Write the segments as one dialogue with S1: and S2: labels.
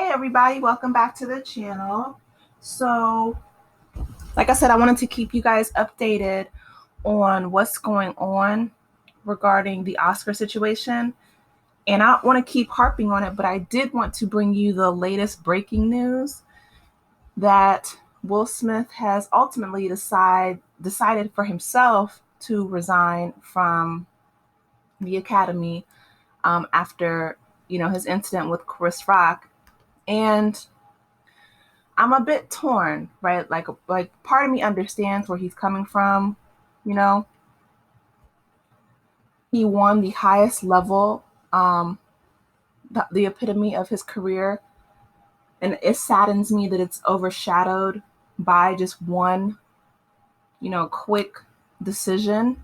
S1: everybody, welcome back to the channel. So, like I said, I wanted to keep you guys updated on what's going on regarding the Oscar situation. And I don't want to keep harping on it, but I did want to bring you the latest breaking news that Will Smith has ultimately decided for himself to resign from the Academy after his incident with Chris Rock. And I'm a bit torn, right? Like part of me understands where he's coming from. You know, he won the highest level, the epitome of his career, and it saddens me that it's overshadowed by just one, quick decision.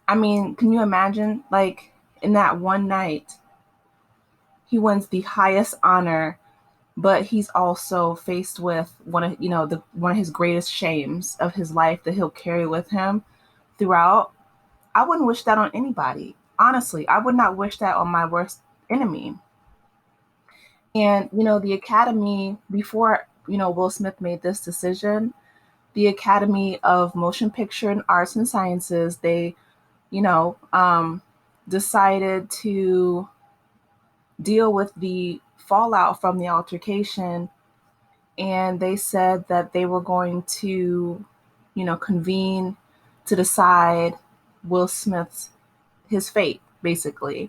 S1: I mean, can you imagine, like, in that one night, he wins the highest honor, but he's also faced with one of his greatest shames of his life that he'll carry with him throughout. I wouldn't wish that on anybody. Honestly, I would not wish that on my worst enemy. And the Academy, before Will Smith made this decision, the Academy of Motion Picture and Arts and Sciences, they you know decided to deal with the fallout from the altercation, and they said that they were going to, convene to decide Will Smith's his fate, basically.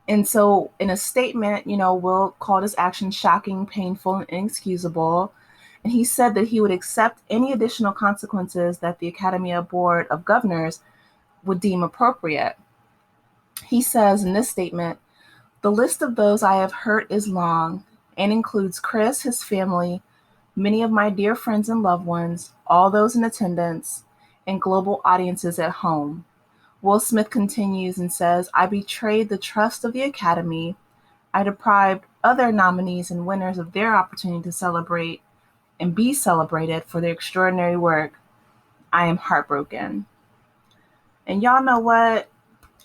S1: And so, in a statement, Will called his action shocking, painful, and inexcusable. And he said that he would accept any additional consequences that the Academy Board of Governors would deem appropriate. He says in this statement, "The list of those I have hurt is long and includes Chris, his family, many of my dear friends and loved ones, all those in attendance, and global audiences at home." Will Smith continues and says, "I betrayed the trust of the Academy. I deprived other nominees and winners of their opportunity to celebrate and be celebrated for their extraordinary work. I am heartbroken." And y'all know what?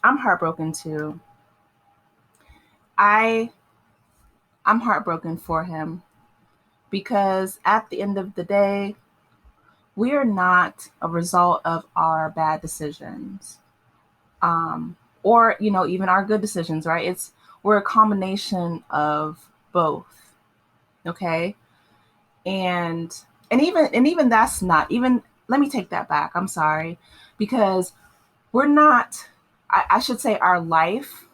S1: I'm heartbroken too. I'm heartbroken for him because at the end of the day, we are not a result of our bad decisions. Or even our good decisions, right? We're a combination of both. Okay. And even that's not even, let me take that back. I'm sorry, because we're not, I should say our life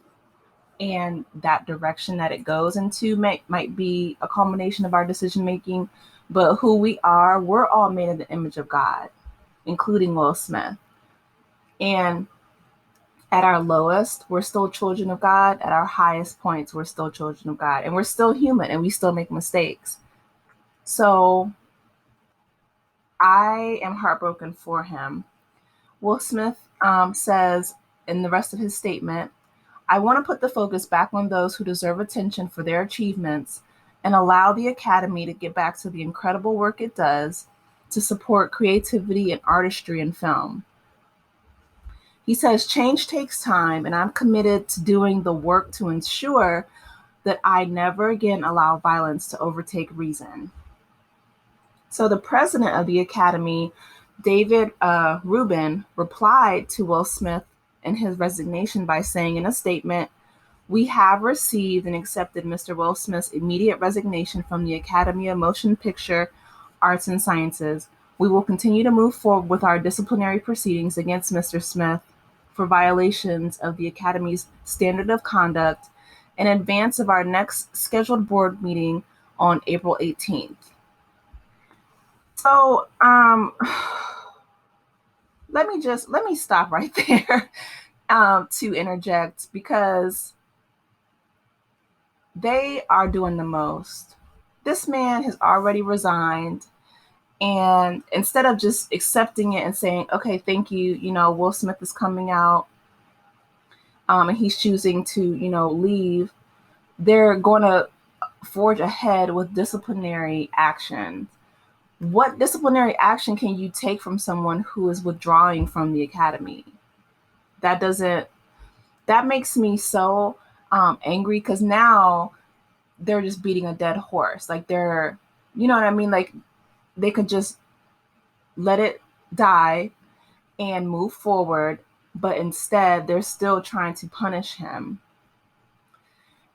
S1: and that direction that it goes into might be a combination of our decision making, but who we are, we're all made in the image of God, including Will Smith. And at our lowest, we're still children of God. At our highest points, we're still children of God. And we're still human and we still make mistakes. So I am heartbroken for him. Will Smith says in the rest of his statement, "I want to put the focus back on those who deserve attention for their achievements and allow the Academy to get back to the incredible work it does to support creativity and artistry in film." He says, "Change takes time, and I'm committed to doing the work to ensure that I never again allow violence to overtake reason." So the president of the Academy, David Rubin, replied to Will Smith and his resignation by saying in a statement, "We have received and accepted Mr. Will Smith's immediate resignation from the Academy of Motion Picture Arts and Sciences. We will continue to move forward with our disciplinary proceedings against Mr. Smith for violations of the Academy's standard of conduct in advance of our next scheduled board meeting on April 18th. So, let me stop right there to interject, because they are doing the most. This man has already resigned, and instead of just accepting it and saying, "Okay, thank you, Will Smith is coming out, and he's choosing to, leave," they're going to forge ahead with disciplinary action. What disciplinary action can you take from someone who is withdrawing from the Academy? That makes me so angry, because now they're just beating a dead horse. Like they're, you know what I mean? Like they could just let it die and move forward, but instead they're still trying to punish him.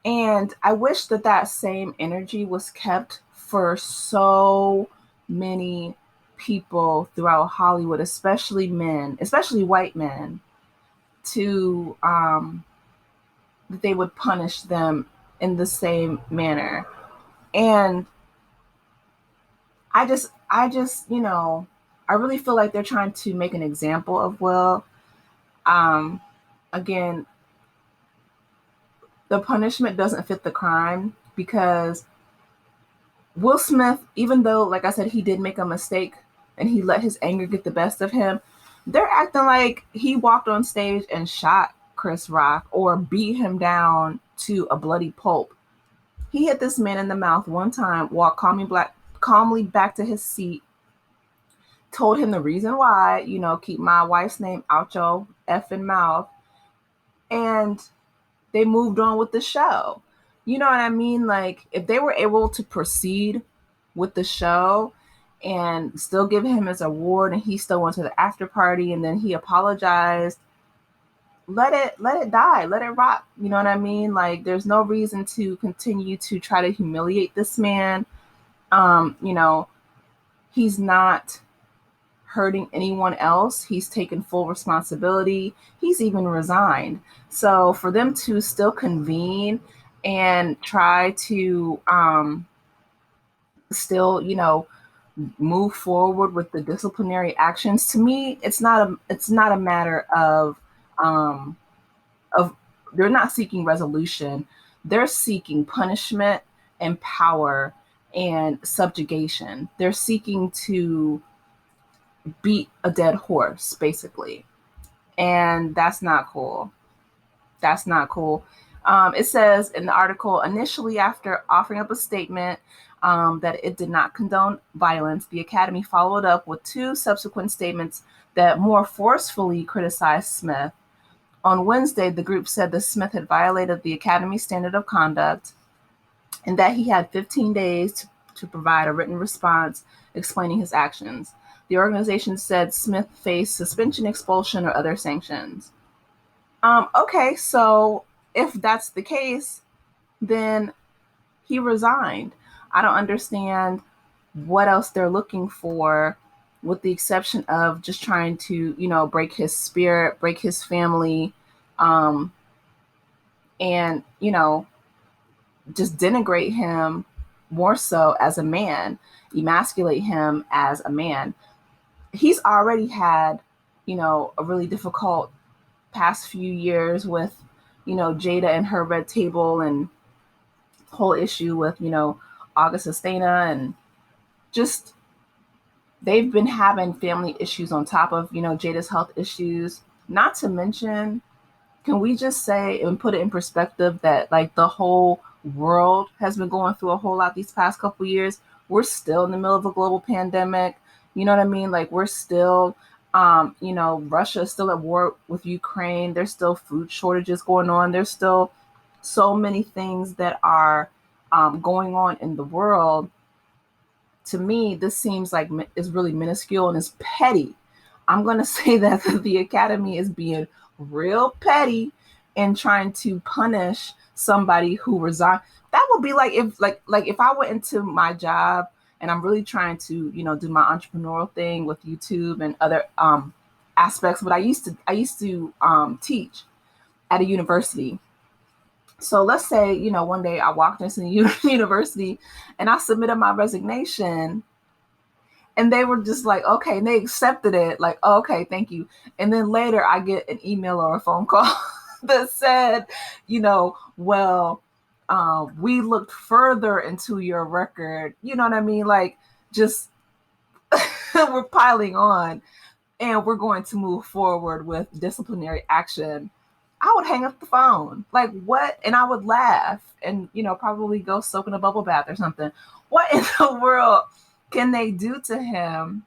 S1: And I wish that that same energy was kept for so many people throughout Hollywood, especially men, especially white men, to that they would punish them in the same manner. And you know, I really feel like they're trying to make an example of Will. Um, Again, the punishment doesn't fit the crime because Will Smith, even though, like I said, he did make a mistake and he let his anger get the best of him, they're acting like he walked on stage and shot Chris Rock or beat him down to a bloody pulp. He hit this man in the mouth one time, walked calmly back to his seat, told him the reason why, you know, keep my wife's name out your effing mouth, and they moved on with the show. You know what I mean? Like, if they were able to proceed with the show and still give him his award and he still went to the after party and then he apologized, let it die, let it rock. You know what I mean? Like, there's no reason to continue to try to humiliate this man. You know, he's not hurting anyone else. He's taken full responsibility. He's even resigned. So for them to still convene and try to still, you know, move forward with the disciplinary actions, to me, it's not a matter of they're not seeking resolution. They're seeking punishment and power and subjugation. They're seeking to beat a dead horse, basically. And that's not cool. That's not cool. It says in the article, initially, after offering up a statement that it did not condone violence, the Academy followed up with two subsequent statements that more forcefully criticized Smith. On Wednesday, the group said that Smith had violated the Academy's standard of conduct and that he had 15 days to provide a written response explaining his actions. The organization said Smith faced suspension, expulsion, or other sanctions. Okay, so if that's the case, then he resigned. I don't understand what else they're looking for, with the exception of just trying to, you know, break his spirit, break his family, um, and, you know, just denigrate him more so as a man, emasculate him as a man. He's already had, you know, a really difficult past few years with, you know, Jada and her red table and whole issue with, you know, August Astana, and just they've been having family issues on top of, you know, Jada's health issues. Not to mention, can we just say and put it in perspective that like the whole world has been going through a whole lot these past couple years? We're still in the middle of a global pandemic. You know what I mean? Like we're still, you know, Russia is still at war with Ukraine. There's still food shortages going on. There's still so many things that are going on in the world. To me, this seems like is really minuscule and is petty. I'm going to say that the Academy is being real petty and trying to punish somebody who resigned. That would be like if I went into my job and I'm really trying to, you know, do my entrepreneurial thing with YouTube and other aspects. But I used to teach at a university. So let's say, you know, one day I walked into the university and I submitted my resignation, and they were just like, okay, and they accepted it, like, oh, okay, thank you. And then later I get an email or a phone call that said, you know, well, we looked further into your record. You know what I mean? Like, just we're piling on and we're going to move forward with disciplinary action. I would hang up the phone. Like, what? And I would laugh and, you know, probably go soak in a bubble bath or something. What in the world can they do to him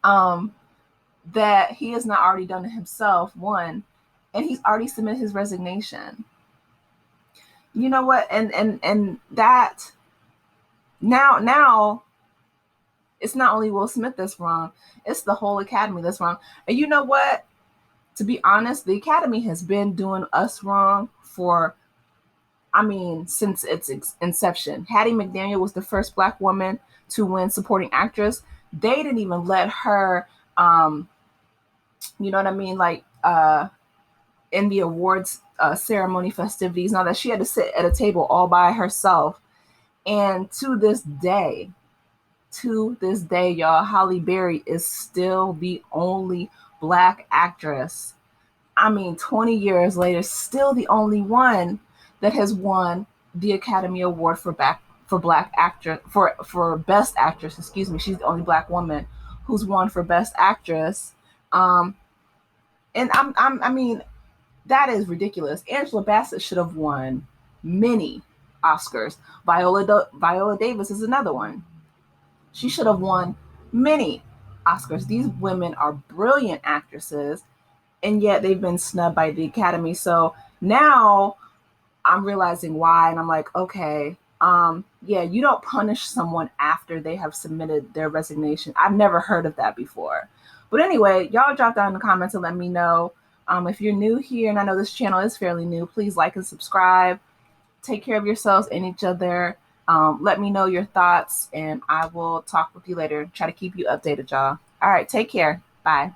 S1: that he has not already done to himself? One, and he's already submitted his resignation. You know what? And that now it's not only Will Smith that's wrong, it's the whole Academy that's wrong. And you know what? To be honest, the Academy has been doing us wrong for, I mean, since its inception. Hattie McDaniel was the first Black woman to win supporting actress. They didn't even let her, um, you know what I mean, like in the awards ceremony festivities. Now that she had to sit at a table all by herself, and to this day, y'all, Halle Berry is still the only Black actress. I mean, 20 years later, still the only one that has won the Academy Award for Black actress for Best Actress. Excuse me, she's the only Black woman who's won for Best Actress. Um, and I mean, that is ridiculous. Angela Bassett should have won many Oscars. Viola Davis is another one. She should have won many Oscars. These women are brilliant actresses, and yet they've been snubbed by the Academy. So now I'm realizing why, and I'm like, okay, yeah, you don't punish someone after they have submitted their resignation. I've never heard of that before. But anyway, y'all drop down in the comments and let me know. If you're new here, and I know this channel is fairly new, please like and subscribe. Take care of yourselves and each other. Let me know your thoughts, and I will talk with you later. Try to keep you updated, y'all. All right, take care. Bye.